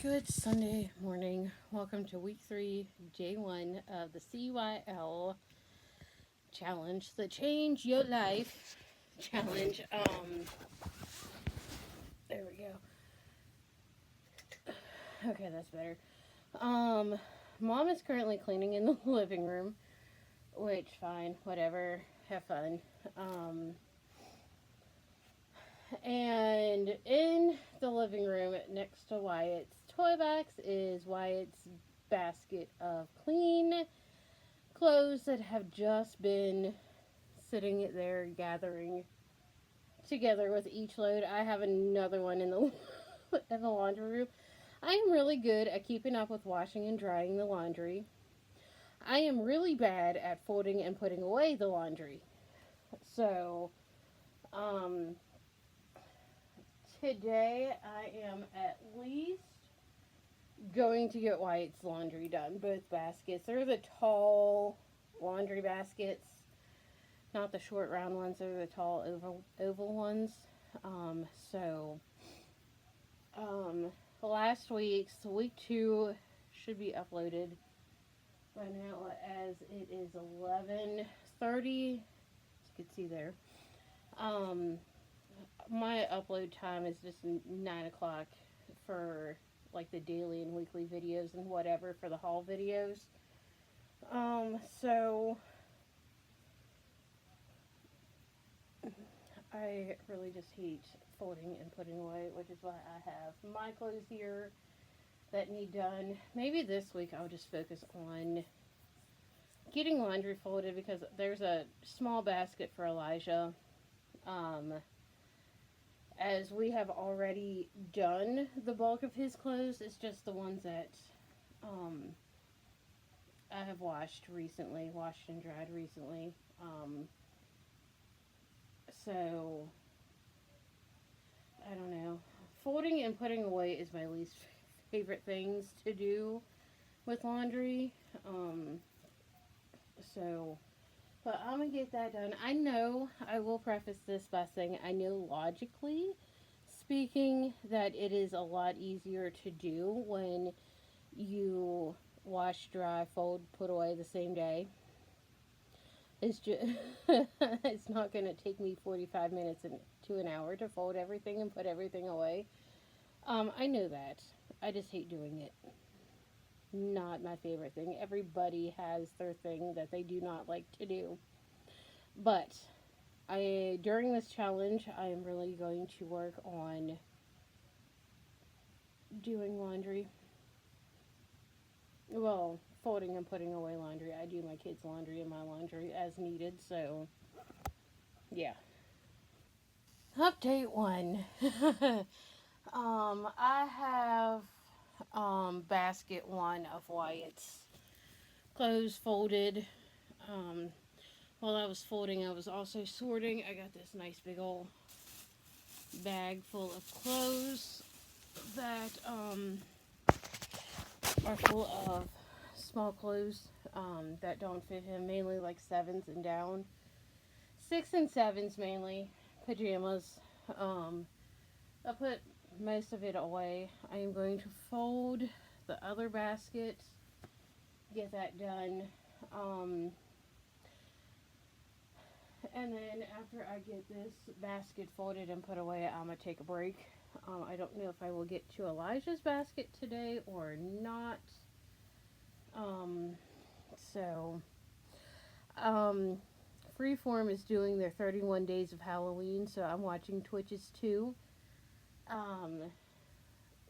Good Sunday morning. Welcome to week 3, day 1 of the CYL challenge, the Change Your Life challenge. There we go. Okay, that's better. Mom is currently cleaning in the living room, which, fine, whatever, have fun. And in the living room next to Wyatt's toy box is Wyatt's basket of clean clothes that have just been sitting there gathering together with each load. I have another one in the in the laundry room. I am really good at keeping up with washing and drying the laundry. I am really bad at folding and putting away the laundry. So, um, today I am at least going to get Wyatt's laundry done. Both baskets. They're the tall laundry baskets, not the short round ones. They're the tall oval ones. So, last week's week 2 should be uploaded by now, as it is 11:30. As you can see there. My upload time is just 9 o'clock for like the daily and weekly videos and whatever for the haul videos. So I really just hate folding and putting away, which is why I have my clothes here that need done. Maybe this week I'll just focus on getting laundry folded, because there's a small basket for Elijah. Um, as we have already done the bulk of his clothes, it's just the ones that um, I have washed and dried recently. So I don't know. Folding and putting away is my least favorite things to do with laundry. Um, so, but I'm gonna get that done. I know, I will preface this by saying I know logically speaking that it is a lot easier to do when you wash, dry, fold, put away the same day. It's just it's not going to take me 45 minutes to an hour to fold everything and put everything away. I know that. I just hate doing it. Not my favorite thing. Everybody has their thing that they do not like to do. But during this challenge, I am really going to work on doing laundry. Well, folding and putting away laundry. I do my kids' laundry and my laundry as needed, so yeah. Update 1. I have basket 1 of Wyatt's clothes folded. Um, while I was folding, I was also sorting. I got this nice big old bag full of clothes that are full of small clothes that don't fit him, mainly like 7s and down. 6 and 7s mainly, pajamas. I put most of it away. I am going to fold the other basket, get that done. And then after I get this basket folded and put away, I'm going to take a break. I don't know if I will get to Elijah's basket today or not. Um, so, um, Freeform is doing their 31 days of Halloween, so I'm watching Twitches too. Um,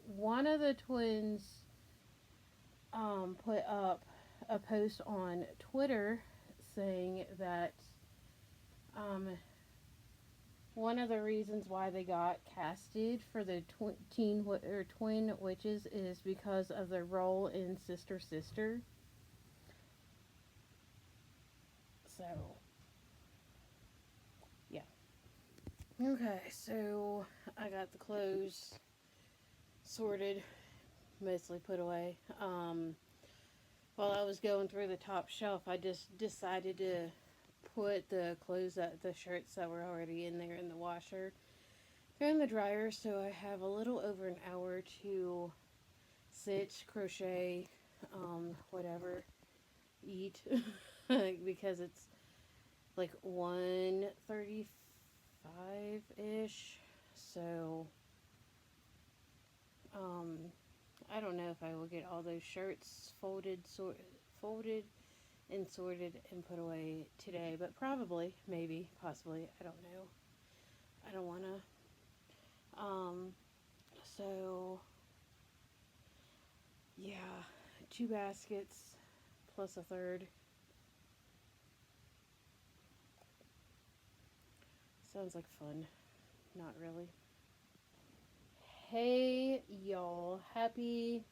one of the twins put up a post on Twitter saying that um, one of the reasons why they got casted for the twin witches is because of their role in Sister Sister. So, yeah. Okay, so I got the clothes sorted, mostly put away. While I was going through the top shelf, I just decided to put the shirts that were already in there in the washer. They're in the dryer, so I have a little over an hour to sit, crochet, whatever, eat, because it's like 1:35-ish. So, I don't know if I will get all those shirts folded and sorted and put away today, but probably, maybe, possibly, I don't know. I don't want to. So, yeah, 2 baskets plus a third. Sounds like fun. Not really. Hey, y'all. Happy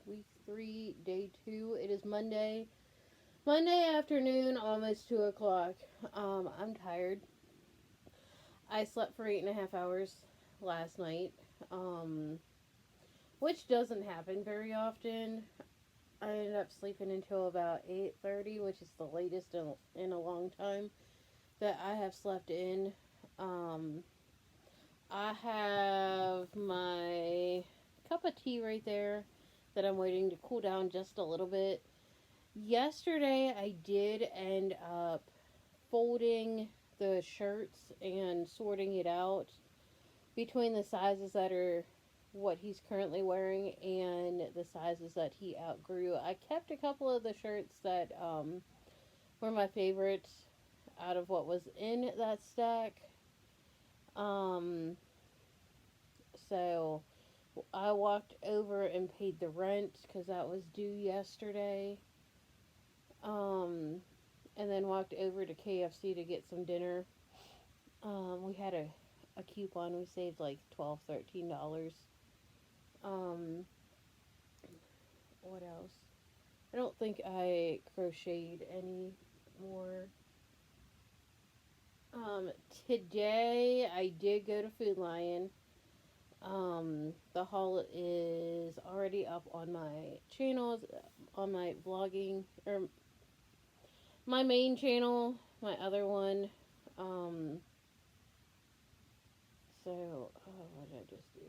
week 3, day 2. It is Monday. Monday afternoon, almost 2 o'clock. I'm tired. I slept for 8.5 hours last night, which doesn't happen very often. I ended up sleeping until about 8:30, which is the latest in a long time that I have slept in. Um, I have my cup of tea right there that I'm waiting to cool down just a little bit. Yesterday, I did end up folding the shirts and sorting it out between the sizes that are what he's currently wearing and the sizes that he outgrew. I kept a couple of the shirts that were my favorites out of what was in that stack. Um, so I walked over and paid the rent because that was due yesterday. And then walked over to KFC to get some dinner. We had a coupon. We saved like $12, $13. Um, what else? I don't think I crocheted any more. Today I did go to Food Lion. The haul is already up on my channels, on my vlogging, or my main channel, my other one. What did I just do?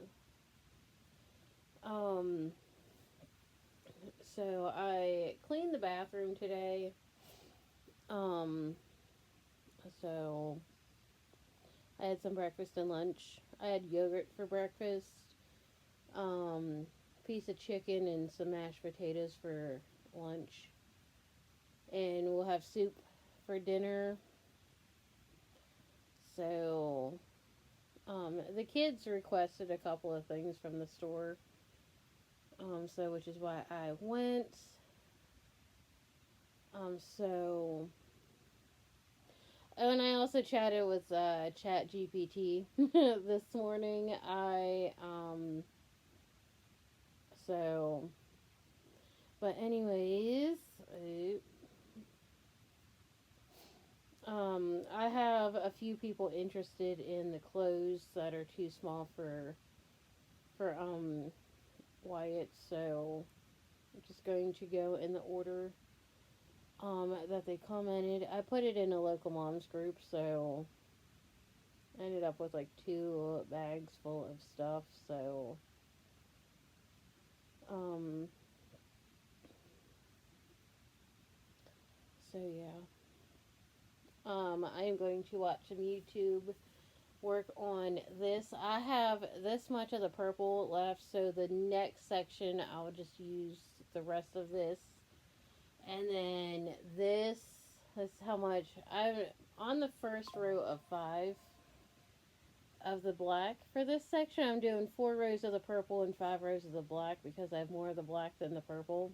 So I cleaned the bathroom today. Um, so I had some breakfast and lunch. I had yogurt for breakfast. Piece of chicken and some mashed potatoes for lunch. And we'll have soup for dinner. So, the kids requested a couple of things from the store. Which is why I went. So, oh, and I also chatted with Chat GPT this morning. But anyways, I have a few people interested in the clothes that are too small for Wyatt, so I'm just going to go in the order that they commented. I put it in a local moms group, so I ended up with like 2 bags full of stuff, so yeah. I am going to watch some YouTube, work on this. I have this much of the purple left, so the next section I'll just use the rest of this. And then this is how much I'm on the first row of 5 of the black. For this section, I'm doing 4 rows of the purple and 5 rows of the black because I have more of the black than the purple.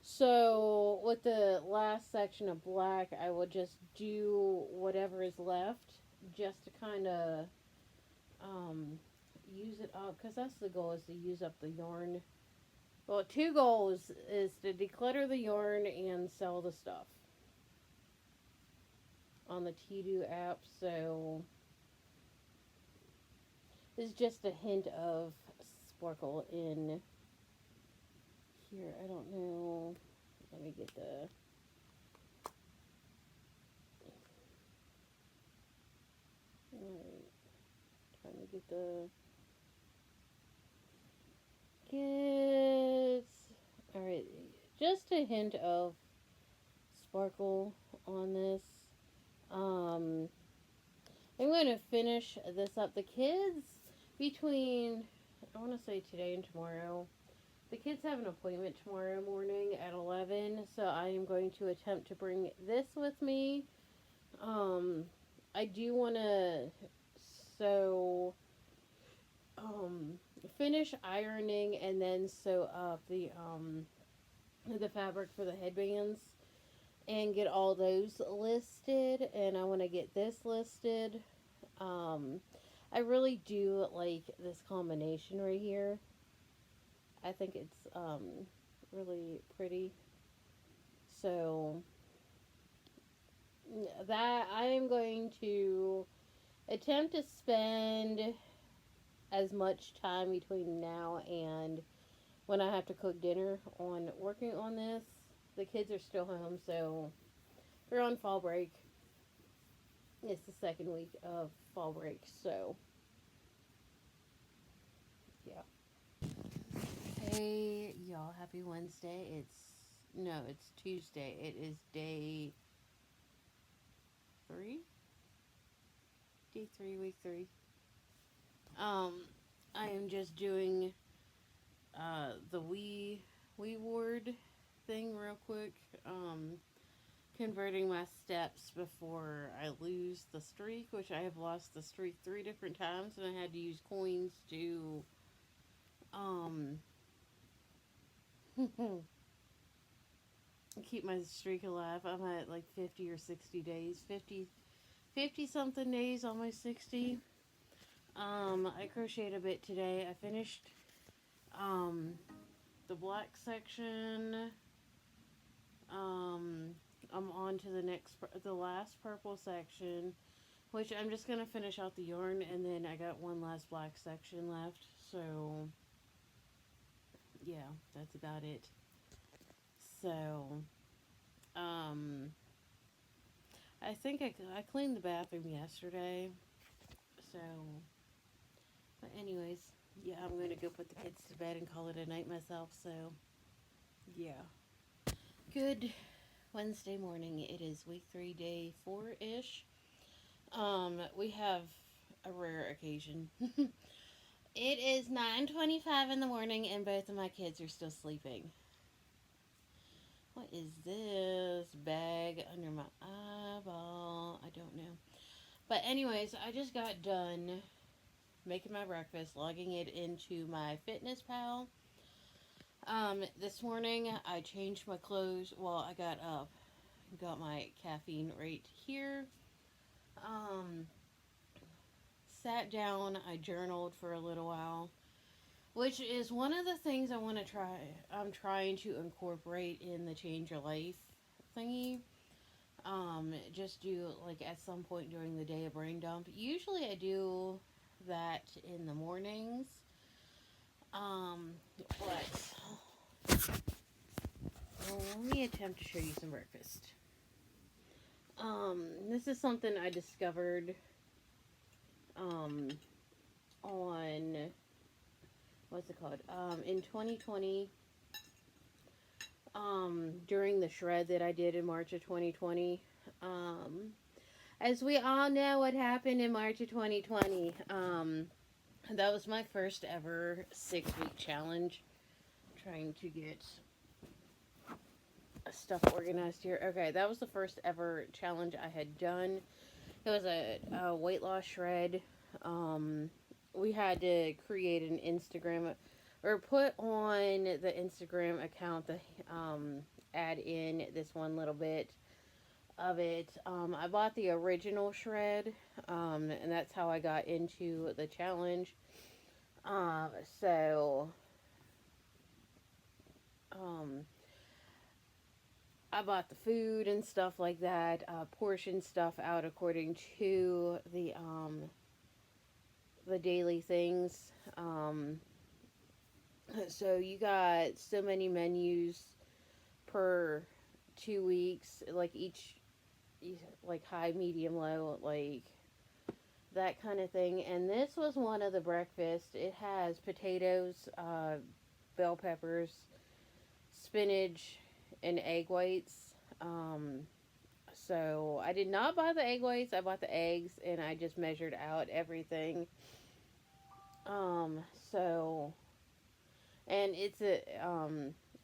So with the last section of black, I will just do whatever is left just to kind of use it up, because that's the goal, is to use up the yarn. Well, 2 goals is to declutter the yarn and sell the stuff on the Tidu app. So this is just a hint of sparkle in here. I don't know. Let me get the... Alright. Trying to get the kids. Alright, just a hint of sparkle on this. Um, I'm going to finish this up. The kids, between, I want to say today and tomorrow, the kids have an appointment tomorrow morning at 11, so I am going to attempt to bring this with me. I do want to, so, um, finish ironing and then sew up the fabric for the headbands and get all those listed, and I want to get this listed. Um, I really do like this combination right here. I think it's really pretty. So that I am going to attempt to spend as much time between now and when I have to cook dinner on working on this. The kids are still home, so they're on fall break. It's the second week of fall break, so yeah. Hey, y'all, happy Wednesday. It's Tuesday. It is day 3? Day 3, week 3. I am just doing the wee ward thing real quick. Converting my steps before I lose the streak, which I have lost the streak 3 different times, and I had to use coins to um keep my streak alive. I'm at like 50 or 60 days. 50 something days, almost 60. I crocheted a bit today. I finished the black section. I'm on to the last purple section, which I'm just gonna finish out the yarn, and then I got one last black section left. So yeah, that's about it. So I think I cleaned the bathroom yesterday. So, but anyways, yeah, I'm gonna go put the kids to bed and call it a night myself. So yeah, good Wednesday morning. It is week 3, day 4-ish. We have a rare occasion. It is 9:25 in the morning, and both of my kids are still sleeping. What is this bag under my eyeball? I don't know. But anyways, I just got done making my breakfast, logging it into my Fitness Pal. This morning I changed my clothes. Well, I got up, got my caffeine right here. Sat down, I journaled for a little while, which is one of the things I want to try. I'm trying to incorporate in the Change Your Life thingy. Just do like at some point during the day a brain dump. Usually I do that in the mornings. But let me attempt to show you some breakfast. This is something I discovered on what's it called? In 2020, during the shred that I did in March of 2020. As we all know what happened in March of 2020. That was my first ever 6-week challenge. I'm trying to get stuff organized here. Okay, that was the first ever challenge I had done. It was a weight loss shred. We had to create an Instagram or put on the Instagram account the add in this one little bit of it. I bought the original shred, and that's how I got into the challenge. So I bought the food and stuff like that, portioned stuff out according to the daily things. So you got so many menus per 2 weeks, like each, like high, medium, low, like that kind of thing. And this was one of the breakfast. It has potatoes, bell peppers, spinach, and egg whites. So I did not buy the egg whites. I bought the eggs, and I just measured out everything. Um, so and it's a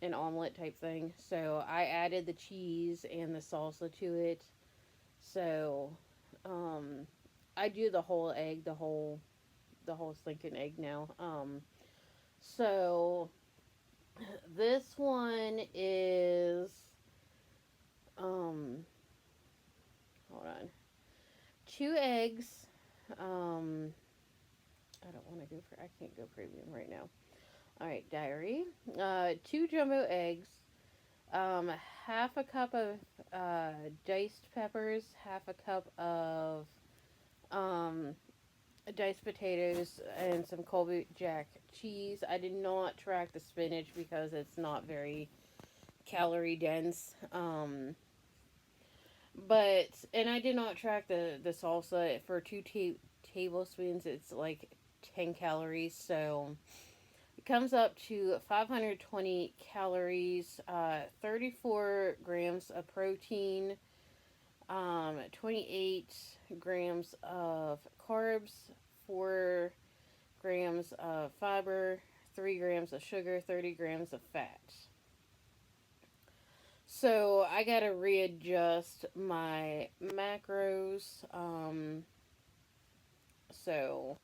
an omelet type thing. So I added the cheese and the salsa to it. So um, I do the whole egg, the whole stinking egg now. So this one is um, hold on, 2 eggs. Um, I don't want to go for. I can't go premium right now. All right, diary. 2 jumbo eggs. Um, half a cup of diced peppers. Half a cup of um, diced potatoes, and some Colby Jack cheese. I did not track the spinach because it's not very calorie dense. But and I did not track the salsa for 2 tablespoons. It's like 10 calories, so it comes up to 520 calories, 34 grams of protein, 28 grams of carbs, 4 grams of fiber, 3 grams of sugar, 30 grams of fat. So I gotta readjust my macros. So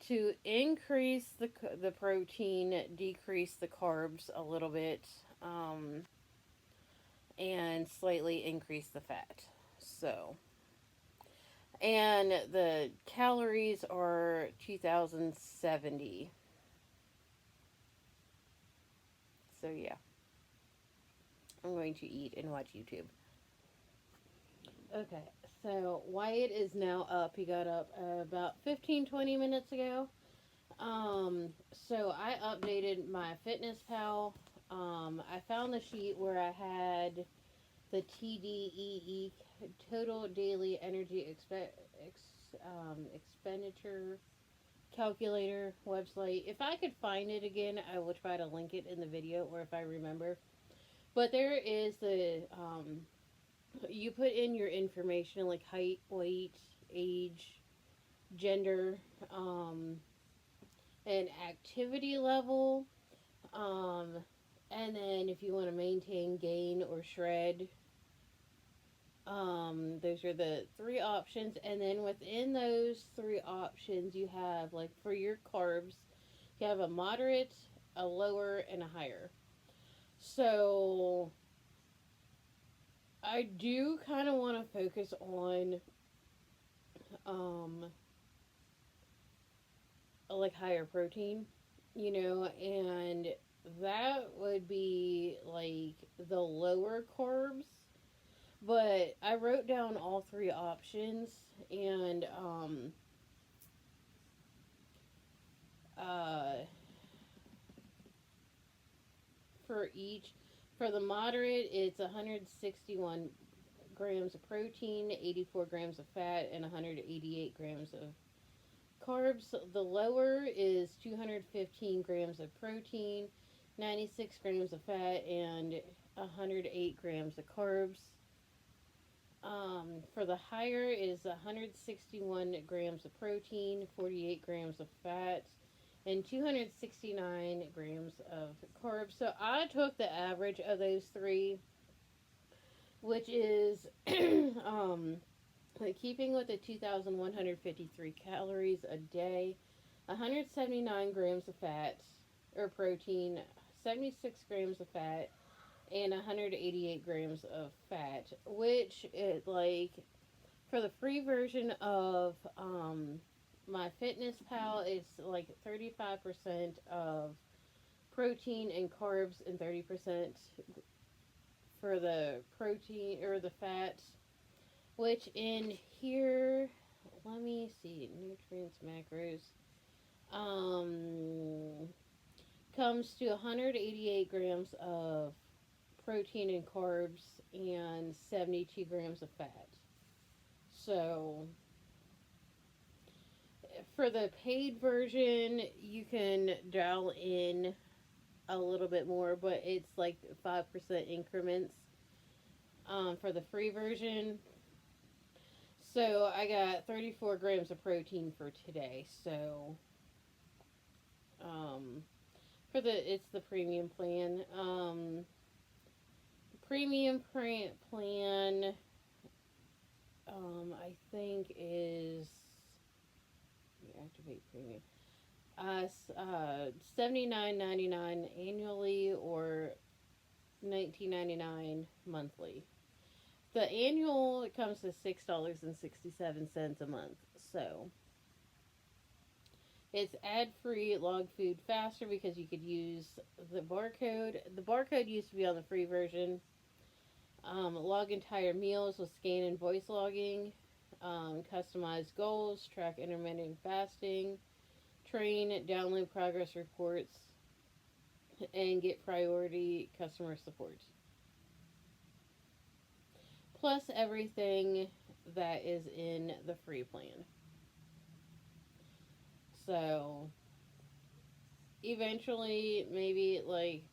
to increase the protein, decrease the carbs a little bit, and slightly increase the fat. So, and the calories are 2070. So yeah, I'm going to eat and watch YouTube. Okay, so Wyatt is now up. He got up about 15-20 minutes ago. So I updated my Fitness Pal. I found the sheet where I had the TDEE, Total Daily Energy Expenditure Calculator website. If I could find it again, I will try to link it in the video, or if I remember. But there is you put in your information like height, weight, age, gender, and activity level. Um, and then if you want to maintain, gain, or shred, those are the 3 options. And then within those 3 options, you have, like, for your carbs, you have a moderate, a lower, and a higher. So I do kind of want to focus on, um, like, higher protein, and that would be like the lower carbs. But I wrote down all 3 options, and uh, for each, for the moderate, it's 161 grams of protein, 84 grams of fat, and 188 grams of carbs. The lower is 215 grams of protein, 96 grams of fat, and 108 grams of carbs. For the higher is 161 grams of protein, 48 grams of fat, and 269 grams of carbs. So I took the average of those 3, which is like keeping with the 2,153 calories a day, 179 grams of fat or protein, 76 grams of fat, and 188 grams of fat, which is like for the free version of my Fitness Pal, it's like 35% of protein and carbs and 30% for the protein or the fat, which in here, let me see, nutrients, macros, um, comes to 188 grams of protein and carbs and 72 grams of fat. So For the paid version, you can dial in a little bit more, but it's like 5% increments for the free version. So I got 34 grams of protein for today. So um, it's the premium plan. Premium plan I think is activate premium. $79.99 annually or $19.99 monthly. The annual it comes to $6.67 a month. So it's ad free, log food faster because you could use the barcode. The barcode used to be on the free version. Log entire meals with scan and voice logging. Customize goals, track intermittent fasting, train, download progress reports, and get priority customer support. Plus everything that is in the free plan. So, eventually, maybe, like,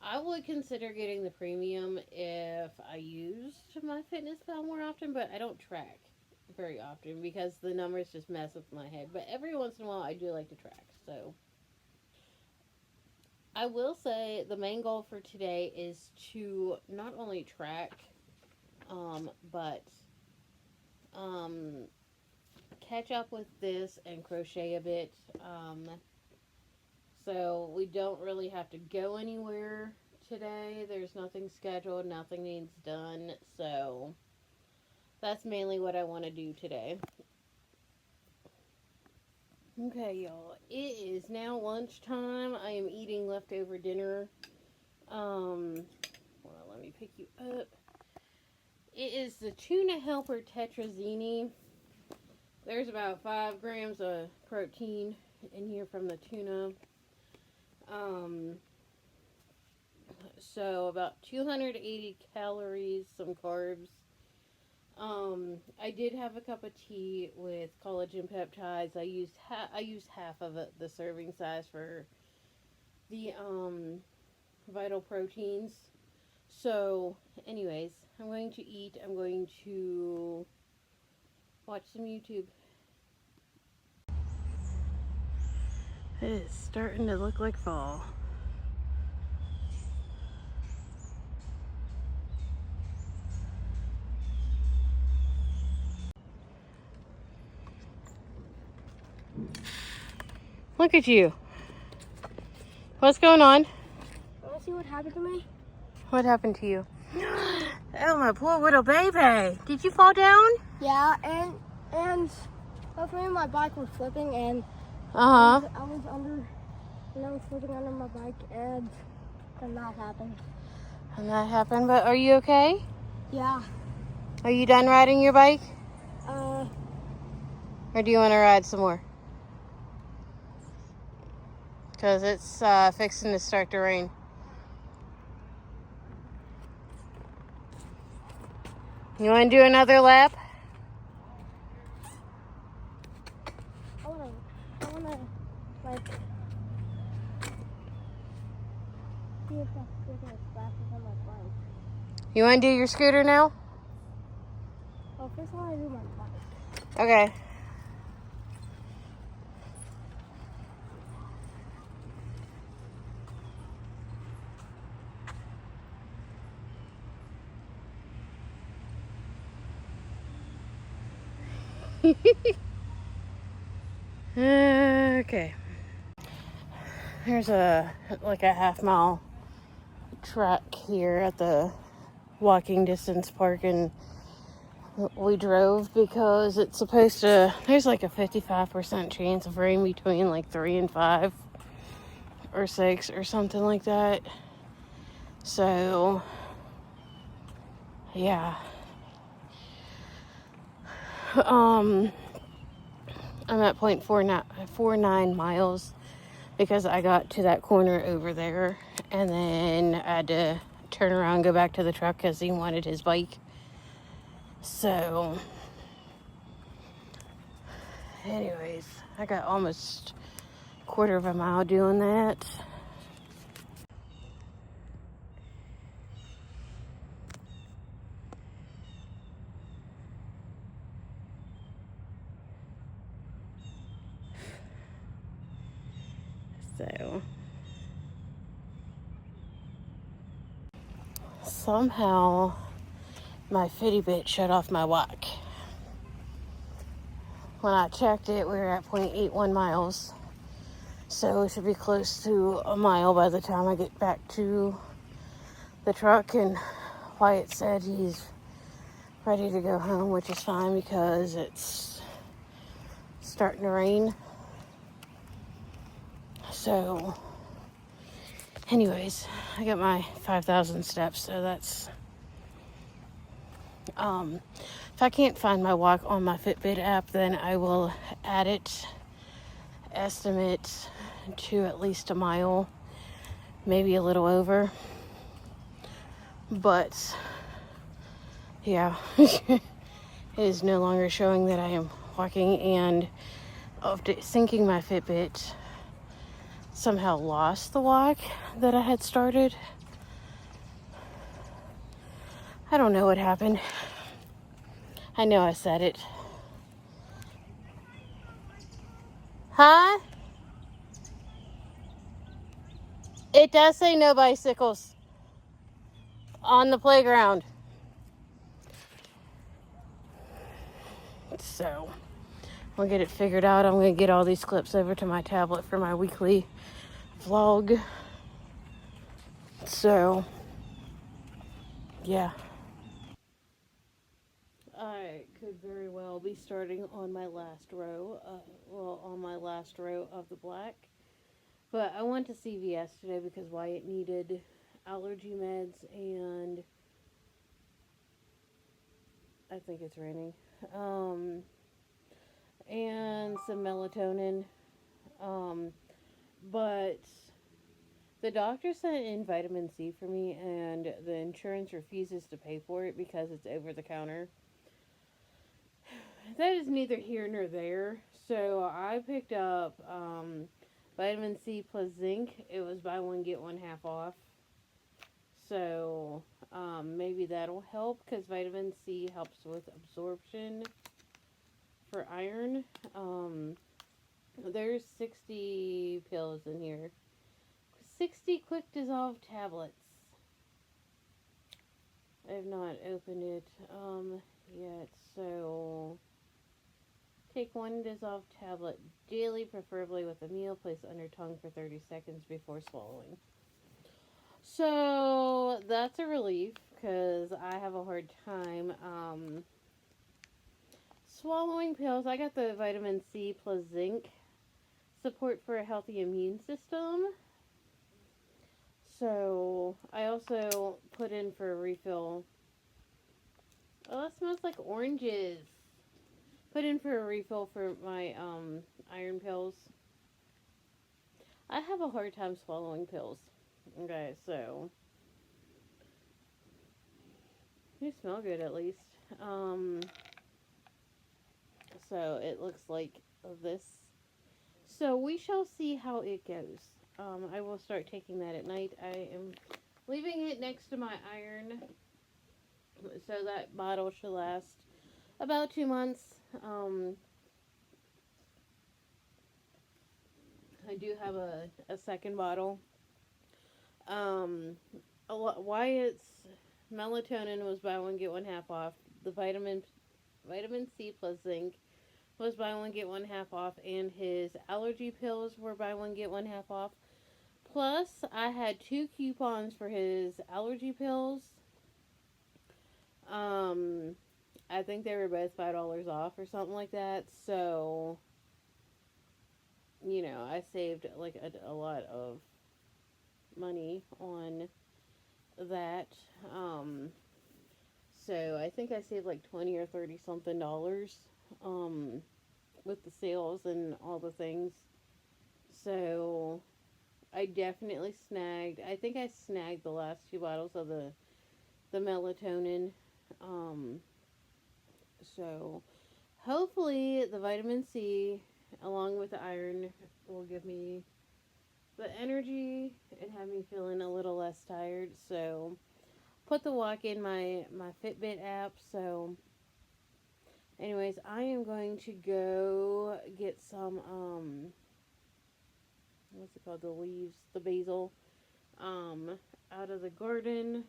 I would consider getting the premium if I used MyFitnessPal more often, but I don't track very often because the numbers just mess with my head. But every once in a while, I do like to track. So, I will say the main goal for today is to not only track, but catch up with this and crochet a bit. So we don't really have to go anywhere today. There's nothing scheduled, nothing needs done. So that's mainly what I want to do today. Okay, y'all. It is now lunchtime. I am eating leftover dinner. Hold on, let me pick you up. It is the Tuna Helper Tetrazzini. There's about 5 grams of protein in here from the tuna. So about 280 calories, some carbs. I did have a cup of tea with collagen peptides. I used half of the serving size for the vital proteins. So, anyways, I'm going to eat. I'm going to watch some YouTube. It's starting to look like fall. Look at you. What's going on? Want to see what happened to me? What happened to you? Oh, my poor little baby. Did you fall down? Yeah, and hopefully my bike was flipping and Uh-huh. I was flipping under my bike and that happened. And that happened, but are you okay? Yeah. Are you done riding your bike? Or do you want to ride some more? Because it's fixing to start to rain. You want to do another lap? I wanna like see if that scooter splashes on my bike. You want to do your scooter now? Well, first I want to do my bike. Okay. Okay. There's a half-mile track here at the walking distance park, and we drove because it's supposed to, there's like a 55% chance of rain between like 3 and 5 or 6 or something like that. So yeah. I'm at 0.49 miles because I got to that corner over there and then I had to turn around and go back to the truck because he wanted his bike. So Anyways, I got almost a quarter of a mile doing that. So somehow my Fitbit shut off my walk. When I checked it, we were at 0.81 miles. So it should be close to a mile by the time I get back to the truck. And Wyatt said he's ready to go home, which is fine because it's starting to rain. So, anyways, I got my 5,000 steps, so that's, if I can't find my walk on my Fitbit app, then I will add it, estimate to at least a mile, maybe a little over. But, yeah, it is no longer showing that I am walking, and after syncing my Fitbit, somehow lost the walk that I had started. I don't know what happened. I know I said it. Huh? It does say no bicycles on the playground. So, we'll get it figured out. I'm going to get all these clips over to my tablet for my weekly vlog. So, yeah. I could very well be starting on my last row, on my last row of the black. But I went to CVS today because Wyatt needed allergy meds and I think it's raining. And some melatonin. But the doctor sent in vitamin C for me and the insurance refuses to pay for it because it's over the counter. That is neither here nor there. So I picked up vitamin C plus zinc. It was buy one get one half off. So maybe that'll help because vitamin C helps with absorption for iron. There's 60 pills in here. 60 quick dissolve tablets. I have not opened it yet. So take one dissolved tablet daily, preferably with a meal. Place under tongue for 30 seconds before swallowing. So that's a relief because I have a hard time swallowing pills. I got the vitamin C plus zinc, support for a healthy immune system. So I also put in for a refill. Oh, that smells like oranges. Put in for a refill for my iron pills. I have a hard time swallowing pills. Okay, so they smell good at least. So it looks like this. So we shall see how it goes. I will start taking that at night. I am leaving it next to my iron, so that bottle should last about 2 months. I do have a second bottle. Wyatt's melatonin was buy one get one half off. The vitamin C plus zinc was buy one get one half off, and his allergy pills were buy one get one half off. Plus, I had 2 coupons for his allergy pills. I think they were both $5 off or something like that. So, you know, I saved like a lot of money on that. So I think I saved like 20 or 30 something dollars with the sales and all the things. So I definitely snagged. I think I snagged the last 2 bottles of the melatonin. So hopefully the vitamin C along with the iron will give me the energy and have me feeling a little less tired. So put the walk in my Fitbit app. So anyways, I am going to go get some what's it called, the leaves, the basil um out of the garden.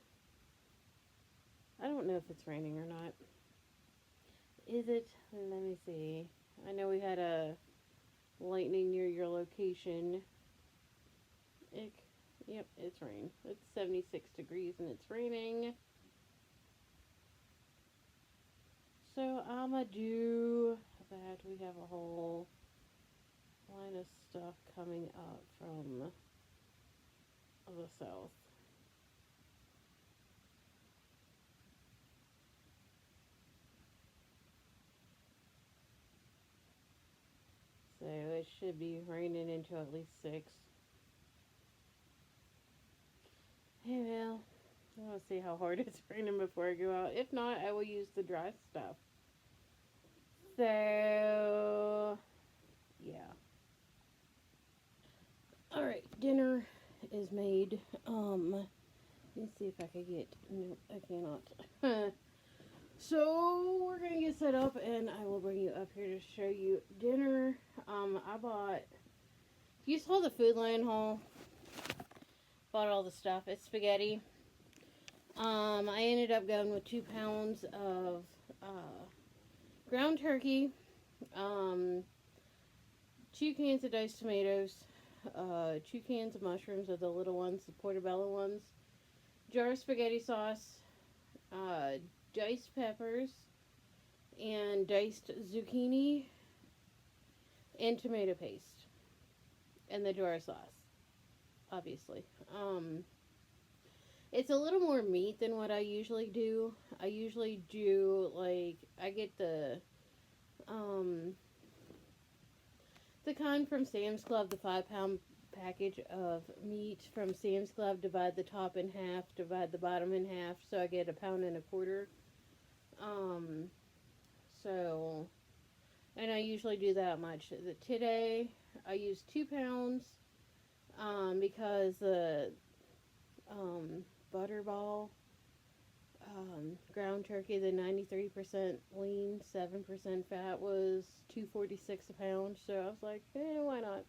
I don't know if it's raining or not. Is it? Let me see. I know we had a lightning near your location. Ick. Yep, it's rain. It's 76 degrees and it's raining. So I'ma do that. We have a whole line of stuff coming up from the south. So it should be raining until at least 6. Hey, well, I want to see how hard it's raining before I go out. If not, I will use the dry stuff. So, yeah. Alright, dinner is made. Let's see if I can get. No, I cannot. So, we're gonna get set up and I will bring you up here to show you dinner. I bought. You saw the Food Lion haul. Bought all the stuff. It's spaghetti. I ended up going with 2 pounds of ground turkey, 2 cans of diced tomatoes, 2 cans of mushrooms of the little ones, the portobello ones, jar of spaghetti sauce, diced peppers, and diced zucchini, and tomato paste, and the jar of sauce, obviously. It's a little more meat than what I usually do. I usually do, like, I get the kind from Sam's Club, the 5-pound package of meat from Sam's Club, divide the top in half, divide the bottom in half, so I get 1.25 pounds. So, and I usually do that much. Today, I used 2 pounds, because the, butterball, ground turkey, the 93% lean, 7% fat was $2.46 a pound. So I was like, why not?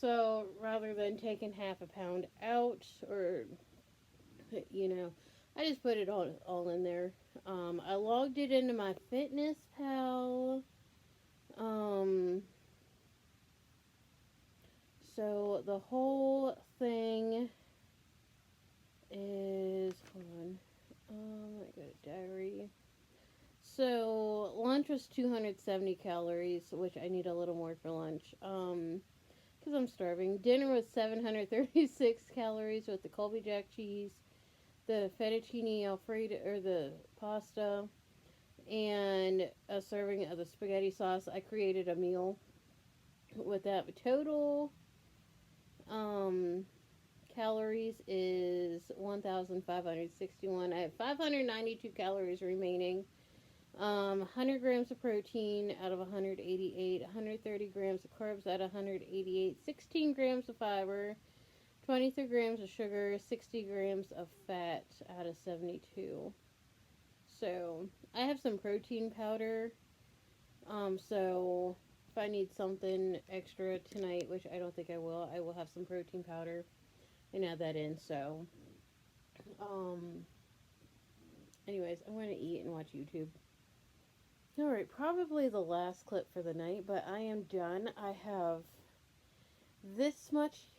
So rather than taking 1/2 pound out, or I just put it all in there. I logged it into my Fitness Pal. So the whole thing is, hold on. I got a diary. So lunch was 270 calories, which I need a little more for lunch. Because I'm starving. Dinner was 736 calories with the Colby Jack cheese, the fettuccine alfredo, or the pasta, and a serving of the spaghetti sauce. I created a meal with that. Total calories is 1,561. I have 592 calories remaining. 100 grams of protein out of 188, 130 grams of carbs out of 188, 16 grams of fiber, 23 grams of sugar, 60 grams of fat out of 72. So, I have some protein powder. So if I need something extra tonight, which I don't think I will have some protein powder and add that in. So, anyways, I'm going to eat and watch YouTube. Alright, probably the last clip for the night, but I am done. I have this much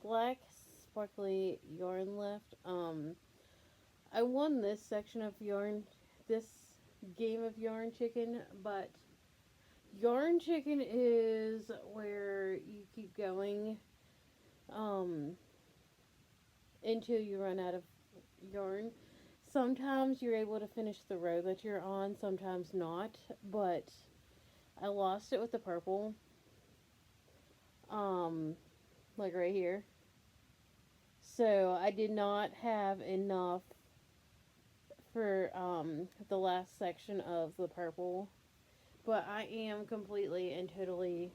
black sparkly yarn left. I won this section of yarn, this game of yarn chicken, but yarn chicken is where you keep going until you run out of yarn. Sometimes you're able to finish the row that you're on, sometimes not, but I lost it with the purple, like right here. So I did not have enough for the last section of the purple. But I am completely and totally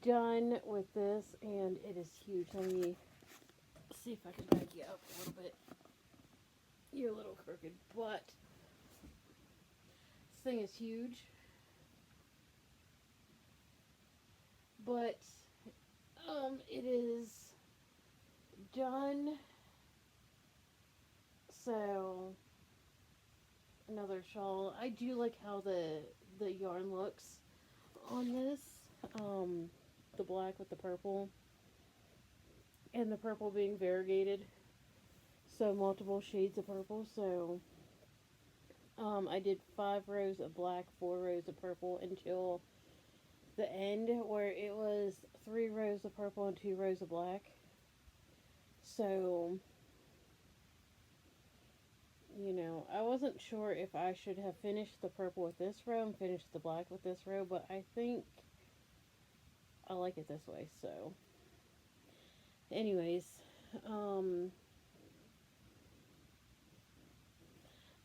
done with this, and it is huge. Let me see if I can back you up a little bit. You're a little crooked, but this thing is huge. But it is done. So another shawl. I do like how the yarn looks on this. The black with the purple, and the purple being variegated. So multiple shades of purple. So I did 5 rows of black, 4 rows of purple until the end where it was 3 rows of purple and 2 rows of black. So, you know, I wasn't sure if I should have finished the purple with this row and finished the black with this row, but I think I like it this way. So, anyways,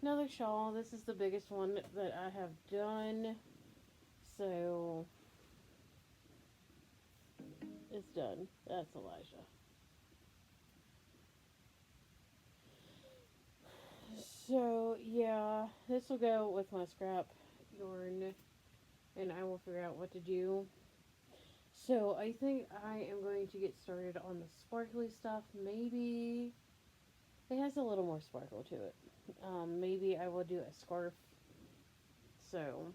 another shawl. This is the biggest one that I have done. So, it's done. That's Elijah. So, yeah, this will go with my scrap yarn, and I will figure out what to do. So, I think I am going to get started on the sparkly stuff. Maybe it has a little more sparkle to it. Maybe I will do a scarf. So,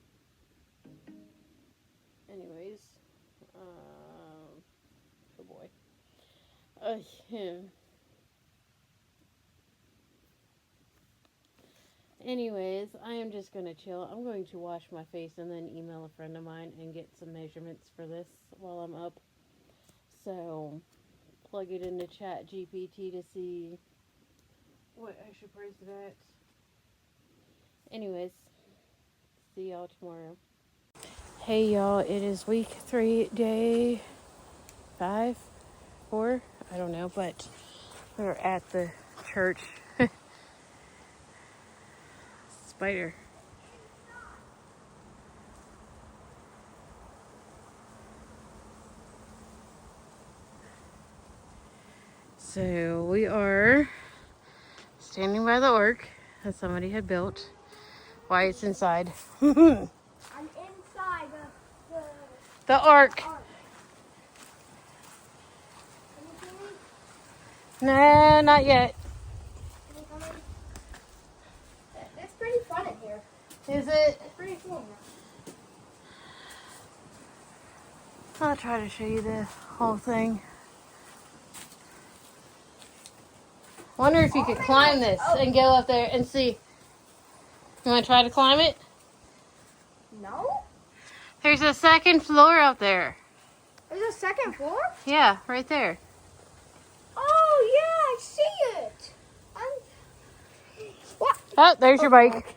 anyways, oh boy. Yeah. Anyways, I am just going to chill. I'm going to wash my face and then email a friend of mine and get some measurements for this while I'm up. So, plug it into Chat GPT to see what I should price it at. Anyways, see y'all tomorrow. Hey y'all, it is week 3, day 5, 4, I don't know, but we're at the church. Spider. So we are standing by the ark that somebody had built. Wyatt's inside. I'm inside The ark. Can you see me? Nah, not yet. Can you come in? It's pretty fun in here. Is it? It's pretty cool in here. I'll try to show you the whole thing. Wonder if you could climb this and go up there and see. You want to try to climb it? No? There's a second floor up there. There's a second floor? Yeah, right there. Oh, yeah, I see it. What? Oh, there's your bike.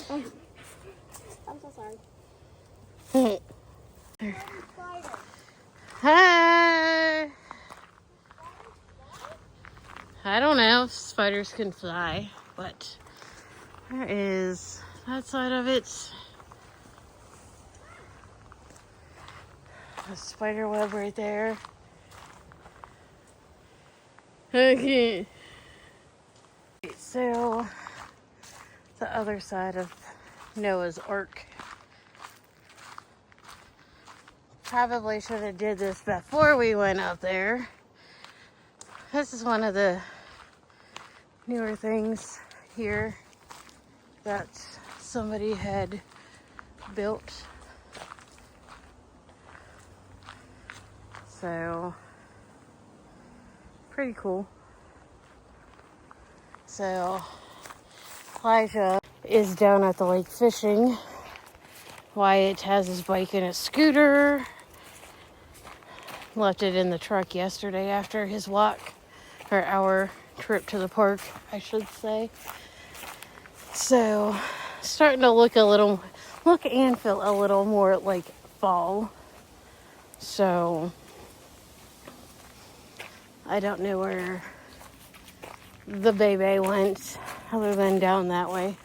I'm so sorry. Hi. I don't know if spiders can fly, but there is that side of it. A spider web right there. Okay. So, the other side of Noah's Ark. Probably should have did this before we went up there. This is one of the newer things here that somebody had built. So, pretty cool. So, Elijah is down at the lake fishing. Wyatt has his bike and a scooter. Left it in the truck yesterday after his walk, or our trip to the park, I should say. So, starting to look and feel a little more like fall. So, I don't know where the baby went other than down that way.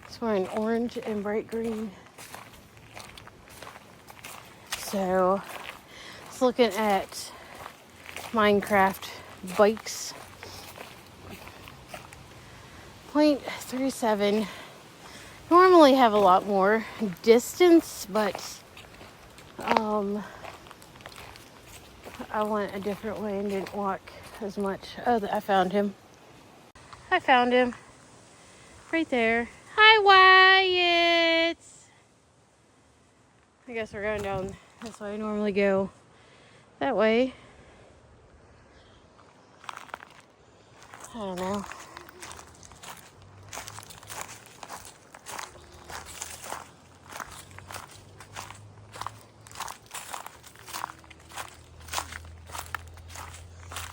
It's wearing orange and bright green. So, just looking at Minecraft bikes. 0.37. Normally have a lot more distance, but I went a different way and didn't walk as much. Oh, I found him. I found him. Right there. Hi, Wyatt! I guess we're going down this way. I normally go that way. I don't know.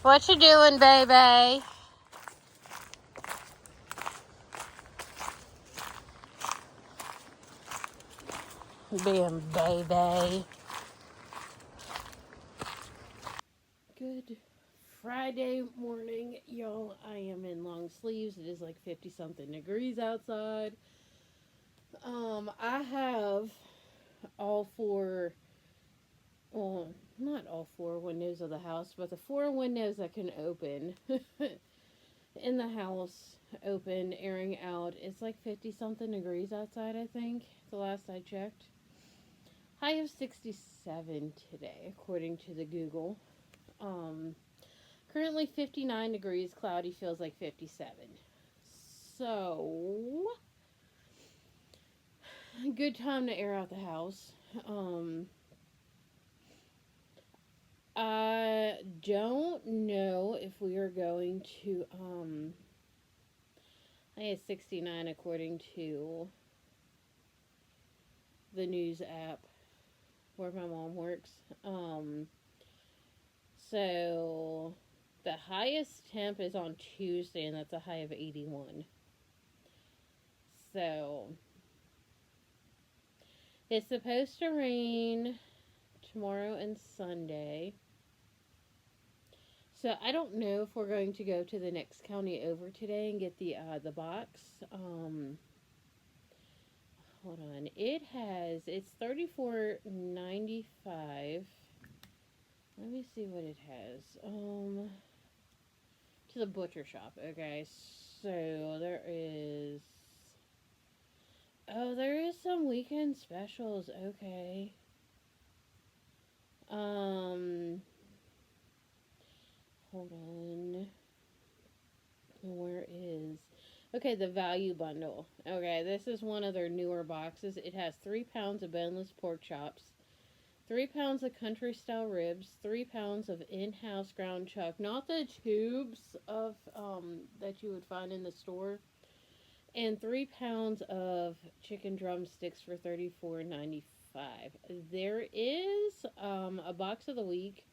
What you doing, baby? Being baby. Good Friday morning, y'all. I am in long sleeves. It is like 50 something degrees outside. I have all four, well, not all four windows of the house, but the four windows that can open in the house open, airing out. It's like 50 something degrees outside, I think, the last I checked. High of 67 today, according to the Google. Currently 59 degrees, cloudy, feels like 57. So, good time to air out the house. I don't know if we are going to, I had 69 according to the news app where my mom works. So the highest temp is on Tuesday, and that's a high of 81. So it's supposed to rain tomorrow and Sunday. So I don't know if we're going to go to the next county over today and get the box. Hold on. It's $34.95. Let me see what it has. To the butcher shop. Okay, so there is some weekend specials. Okay. Hold on. Where is... Okay, the value bundle. Okay, this is one of their newer boxes. It has 3 pounds of boneless pork chops, 3 pounds of country style ribs, 3 pounds of in-house ground chuck, not the tubes of that you would find in the store, and 3 pounds of chicken drumsticks for $34.95. There is a box of the week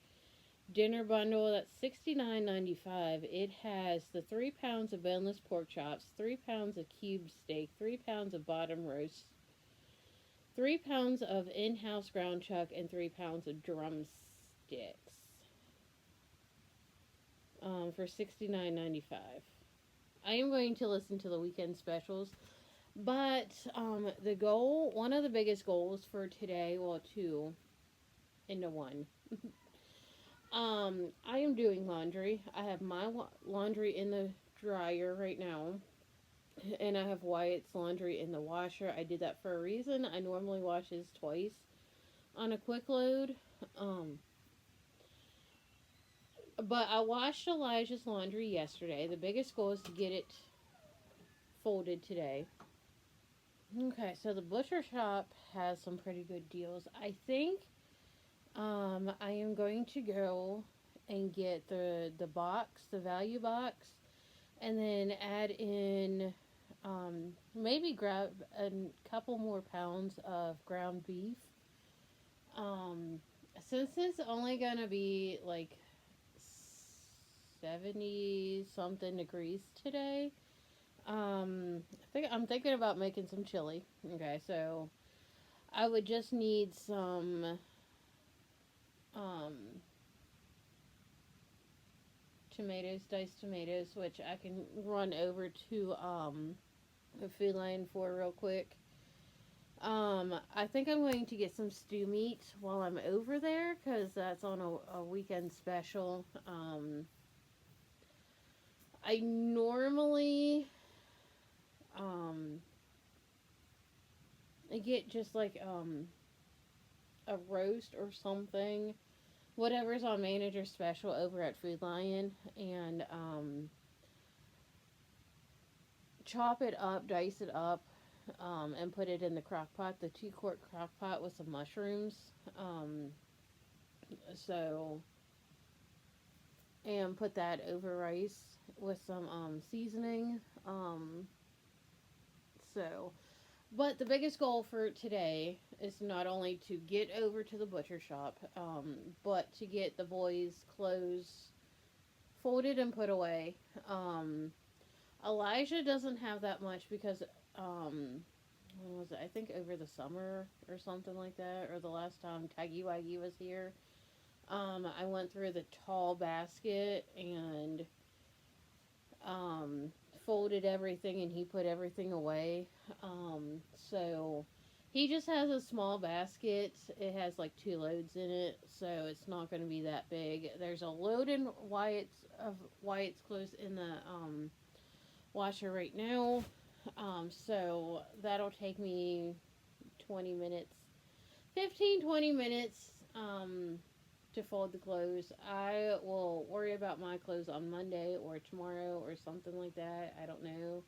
dinner bundle that's $69.95. It has the 3 pounds of boneless pork chops, 3 pounds of cube steak, 3 pounds of bottom roast, 3 pounds of in-house ground chuck, and 3 pounds of drumsticks. For $69.95. I am going to listen to the weekend specials, but one of the biggest goals for today, well, two into one. I am doing laundry. I have my laundry in the dryer right now, and I have Wyatt's laundry in the washer. I did that for a reason. I normally wash his twice on a quick load. But I washed Elijah's laundry yesterday. The biggest goal is to get it folded today. Okay, so the butcher shop has some pretty good deals. I think I am going to go and get the box, the value box, and then add in, maybe grab a couple more pounds of ground beef. Since it's only going to be like 70 something degrees today, I'm thinking about making some chili. Okay, so I would just need some tomatoes, diced tomatoes, which I can run over to the Food Lion for real quick. I think I'm going to get some stew meat while I'm over there because that's on a weekend special. I normally um I get just like a roast or something, whatever's on manager special over at Food Lion, and chop it up, dice it up, and put it in the crock pot, the 2 quart crock pot with some mushrooms. Um, so, and put that over rice with some seasoning. Um, so, but the biggest goal for today is not only to get over to the butcher shop, but to get the boys' clothes folded and put away. Um, Elijah doesn't have that much because when was it? I think over the summer or something like that, or the last time Taggy Waggy was here. I went through the tall basket and um, folded everything, and he put everything away. So he just has a small basket. It has like 2 loads in it, so it's not going to be that big. There's a load in Wyatt's clothes in the washer right now. So that'll take me 20 minutes, 15, 20 minutes to fold the clothes. I will worry about my clothes on Monday or tomorrow or something like that. I don't know.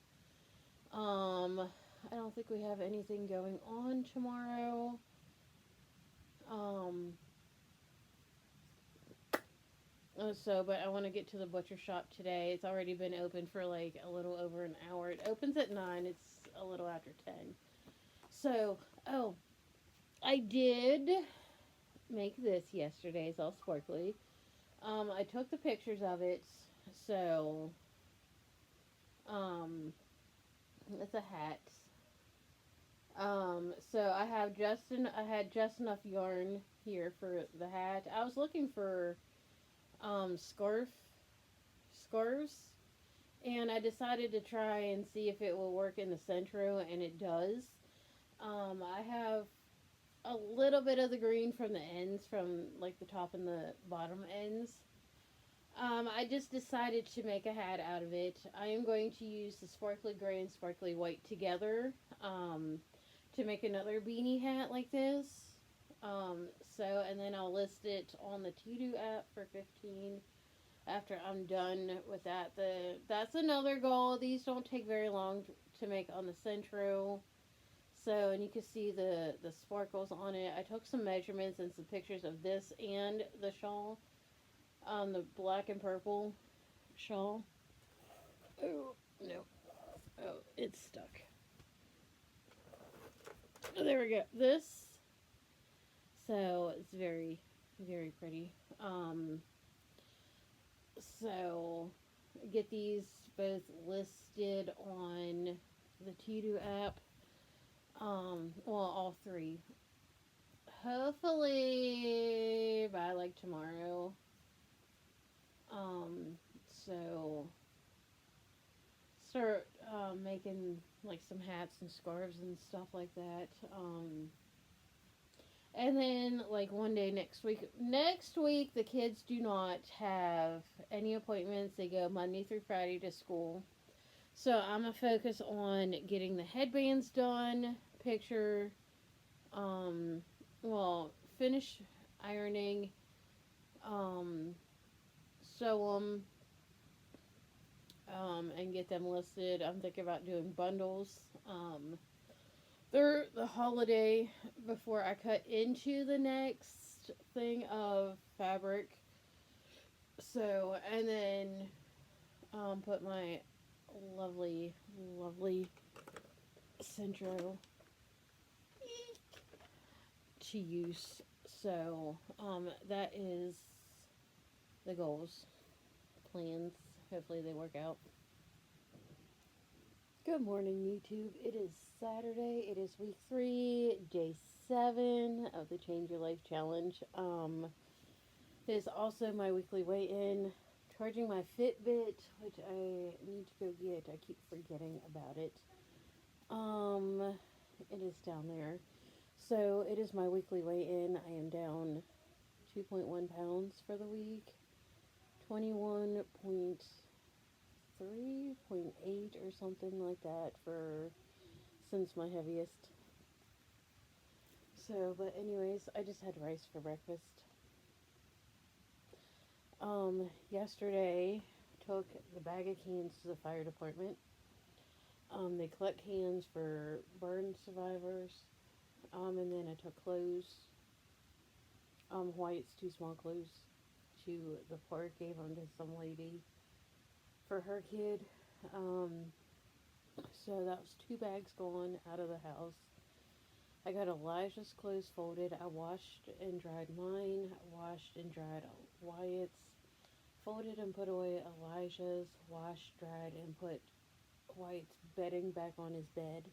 I don't think we have anything going on tomorrow. Um, but I want to get to the butcher shop today. It's already been open for like a little over an hour. It opens at 9. It's a little after 10. So, oh, I did make this yesterday. It's all sparkly. I took the pictures of it. So, um, it's a hat. So I had just enough yarn here for the hat. I was looking for, scarves, and I decided to try and see if it will work in the centro, and it does. I have a little bit of the green from the ends, from like the top and the bottom ends. I just decided to make a hat out of it. I am going to use the sparkly gray and sparkly white together to make another beanie hat like this. And then I'll list it on the Tidu app for 15 after I'm done with that. That's another goal. These don't take very long to make on the Centro. So, and you can see the sparkles on it. I took some measurements and some pictures of this and the shawl. The black and purple shawl. Oh, no. Oh, it's stuck. Oh, there we go. This. So, it's very, very pretty. So, get these both listed on the Tidu app. All 3. Hopefully by like tomorrow. So start making like some hats and scarves and stuff like that. And then like one day next week. Next week the kids do not have any appointments. They go Monday through Friday to school. So I'm gonna focus on getting the headbands done. Picture, finish ironing, sew them, and get them listed. I'm thinking about doing bundles. They're the holiday before I cut into the next thing of fabric. So, and then put my lovely, lovely Centro to use. So, that is the goals, plans. Hopefully they work out. Good morning, YouTube. It is Saturday. It is week 3, day 7 of the Change Your Life Challenge. It is also my weekly weigh-in. Charging my Fitbit, which I need to go get. I keep forgetting about it. it is down there. So it is my weekly weigh-in. I am down 2.1 pounds for the week. 21.3.8 or something like that for since my heaviest. So, but anyways, I just had rice for breakfast. Yesterday took the bag of cans to the fire department. They collect cans for burn survivors. And then I took clothes, whites, 2 small clothes, to the park. Gave them to some lady for her kid. So that was 2 bags gone out of the house. I got Elijah's clothes folded. I washed and dried mine. Washed and dried Wyatt's. Folded and put away Elijah's. Washed, dried, and put Wyatt's bedding back on his bed.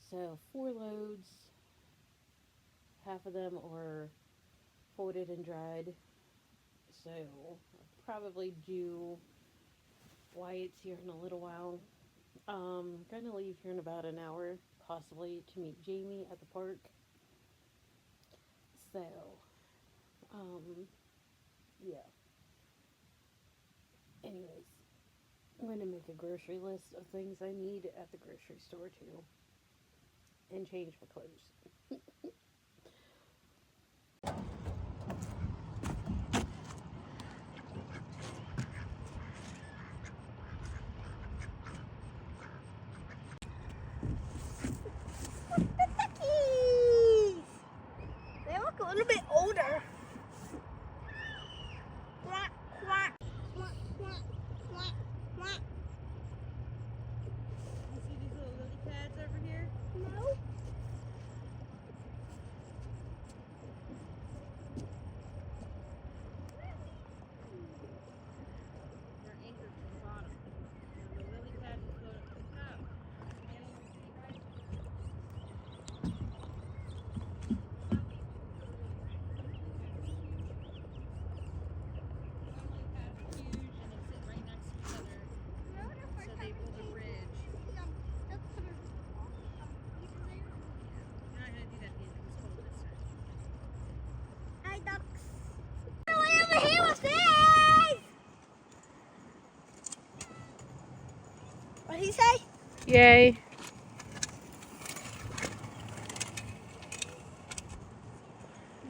So 4 loads. Half of them are folded and dried. So I'll probably do Wyatt's here in a little while. Gonna leave here in about an hour, possibly, to meet Jamie at the park. So, yeah. Anyways, I'm gonna make a grocery list of things I need at the grocery store too, and change my clothes. They look a little bit older. Quack, quack. Quack, quack, quack, quack. You see these little lily pads over here? No. They're anchored to the bottom. And the lily pads just float up to the top. Hi, ducks. Way over here with this. What did he say? Yay.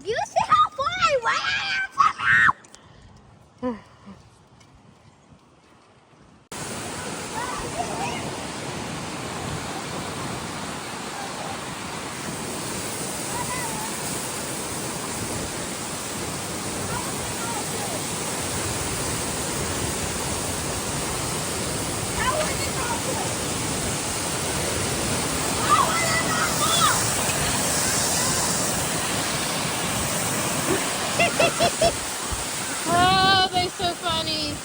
You see how far away I am from you? Oh, they're so funny.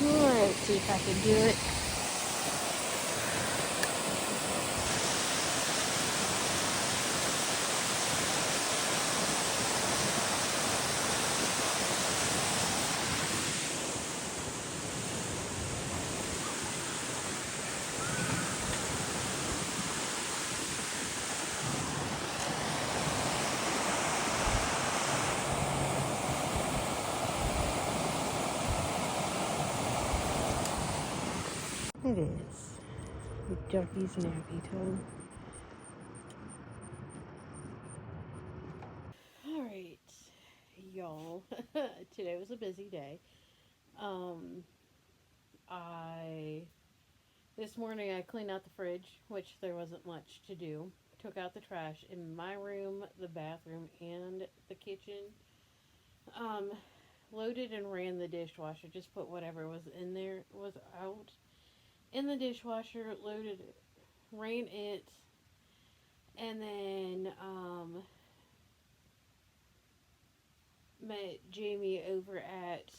Let's see if I can do it. It is the ducky's nappy time. Alright, Today was a busy day. Um, I This morning I cleaned out the fridge, which there wasn't much to do. Took out the trash in my room, the bathroom, and the kitchen. Um, Loaded and ran the dishwasher. Just put whatever was in there was out in the dishwasher. Loaded, ran it, and then met Jamie over at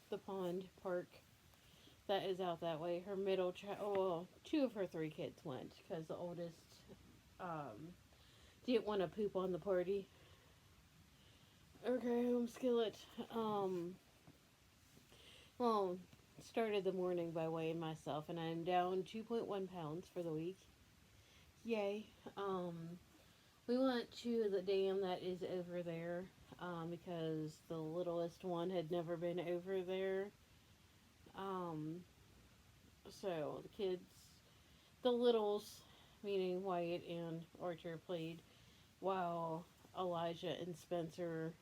the pond park that is out that way. Her middle child, well, two of her three kids went because the oldest um, didn't want to poop on the party. Okay, home skillet. Well, started the morning by weighing myself, and I'm down 2.1 pounds for the week. Yay. Um, we went to the dam that is over there because the littlest one had never been over there. Um, so the kids, the littles, meaning Wyatt and Archer, played while Elijah and Spencer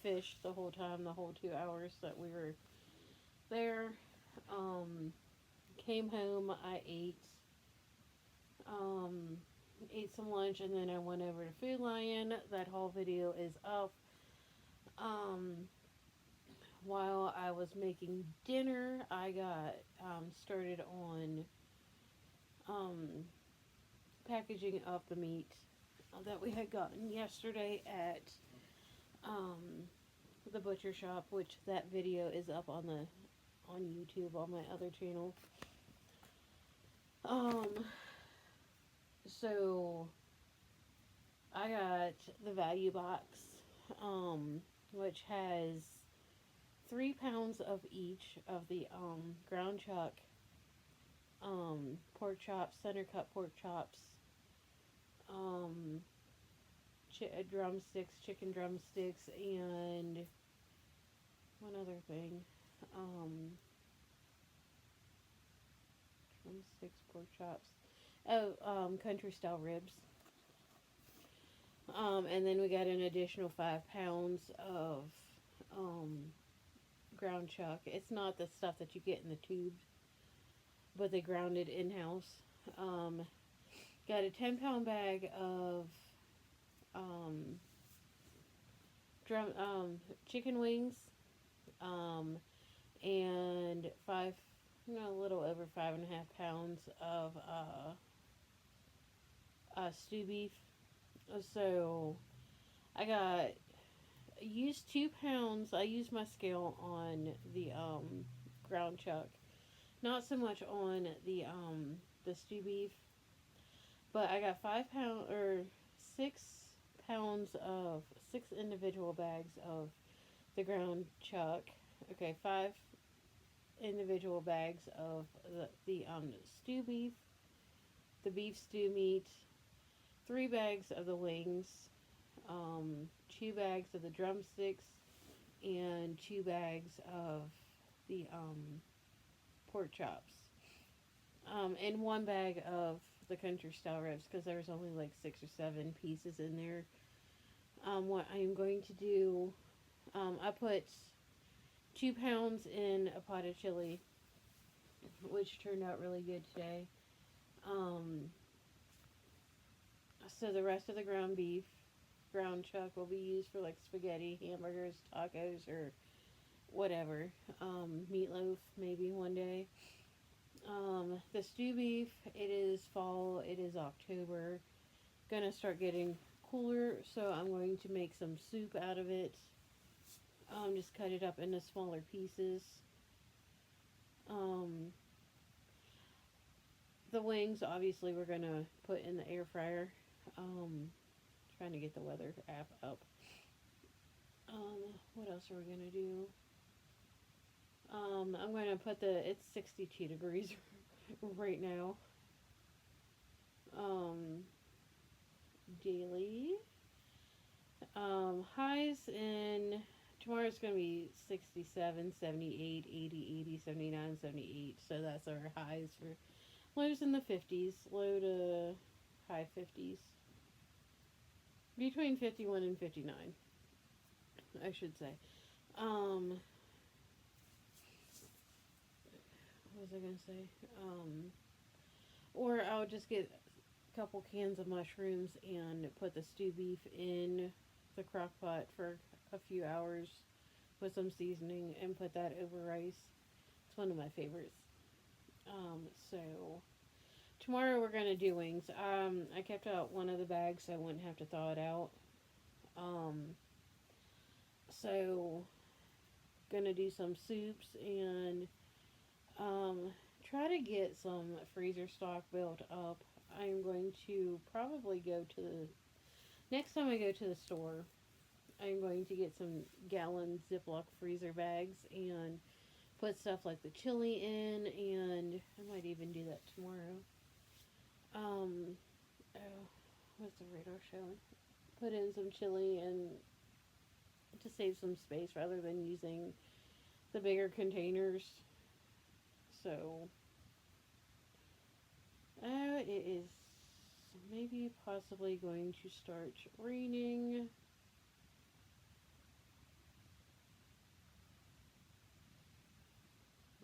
fished the whole time, the whole 2 hours that we were there. Um, Came home, I um, ate some lunch, and then I went over to Food Lion. That whole video is up. Um, while I was making dinner, I got started on um, packaging up the meat that we had gotten yesterday at um, the butcher shop, which that video is up on YouTube on my other channel. Um, so I got the value box, which has 3 pounds of each of the ground chuck, pork chops, center cut pork chops, um, drumsticks, chicken drumsticks, and one other thing. Drumsticks, pork chops. Oh, country style ribs. And then we got an additional 5 pounds of ground chuck. It's not the stuff that you get in the tubes, but they ground it in house. Got a 10-pound bag of drum chicken wings, and a little over 5.5 pounds of stew beef. So I used 2 pounds. I used my scale on the ground chuck, not so much on the stew beef, but I got 5 pound or 6 pounds of 6 individual bags of the ground chuck. Okay, 5 individual bags of the stew beef, the beef stew meat, 3 bags of the wings, 2 bags of the drumsticks, and 2 bags of the pork chops, and 1 bag of the country style ribs because there was only like 6 or 7 pieces in there. What I am going to do, I put 2 pounds in a pot of chili, which turned out really good today. So the rest of the ground chuck will be used for like spaghetti, hamburgers, tacos, or whatever. Meatloaf maybe one day. The stew beef, it is fall, it is October. Gonna start getting cooler, so I'm going to make some soup out of it. Just cut it up into smaller pieces. The wings, obviously, we're gonna put in the air fryer. Trying to get the weather app up. What else are we gonna do? I'm gonna put it's 62 degrees right now. Daily. Highs in tomorrow's gonna be 67, 78, 80, 80, 79, 78. So that's our highs for lows in the 50s, low to high 50s. Between 51 and 59. I should say. What was I gonna say? Or I'll just get a couple cans of mushrooms and put the stew beef in the crock pot for a few hours with some seasoning and put that over rice. It's one of my favorites. So tomorrow we're gonna do wings. I kept out one of the bags so I wouldn't have to thaw it out. Um, so gonna do some soups and try to get some freezer stock built up. I'm going to probably go to the next time I go to the store. I'm going to get some gallon Ziploc freezer bags and put stuff like the chili in, and I might even do that tomorrow. Um, oh, what's the radar showing? Put in some chili and to save some space rather than using the bigger containers. So, it is maybe possibly going to start raining.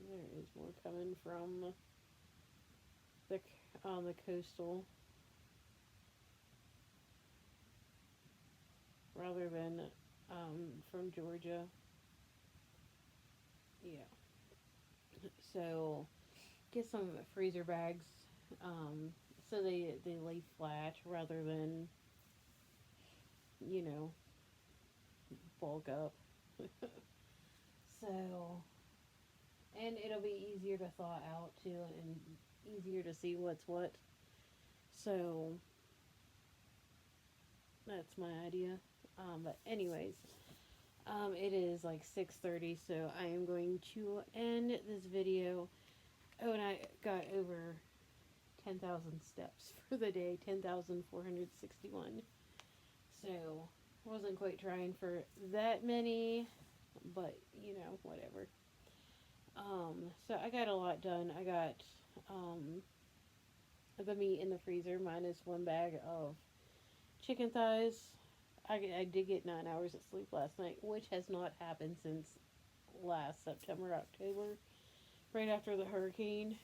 There is more coming from the on the coastal rather than from Georgia. Yeah. So get some freezer bags so they lay flat rather than you know bulk up. So and it'll be easier to thaw out too and easier to see what's what. So that's my idea. But anyways, it is like 6:30, so I am going to end this video. Oh, and I got over 10,000 steps for the day, 10,461. So wasn't quite trying for that many, but whatever. So I got a lot done. I got the meat in the freezer minus one bag of chicken thighs. I did get 9 hours of sleep last night, which has not happened since last September, October, right after the hurricane.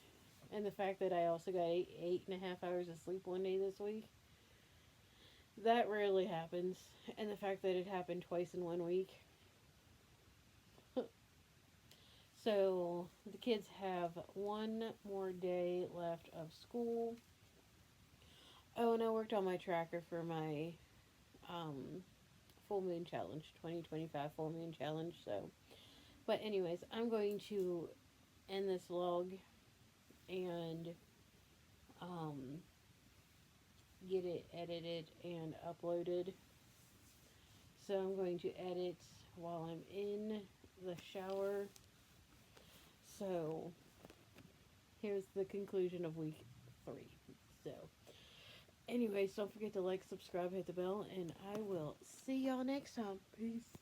And the fact that I also got eight and a half hours of sleep one day this week. That rarely happens. And the fact that it happened twice in 1 week. So the kids have one more day left of school. Oh, and I worked on my tracker for my full moon challenge, 2025 full moon challenge. So, but anyways, I'm going to end this vlog and get it edited and uploaded. So I'm going to edit while I'm in the shower. So here's the conclusion of week 3. So anyways, don't forget to like, subscribe, hit the bell, and I will see y'all next time. Peace.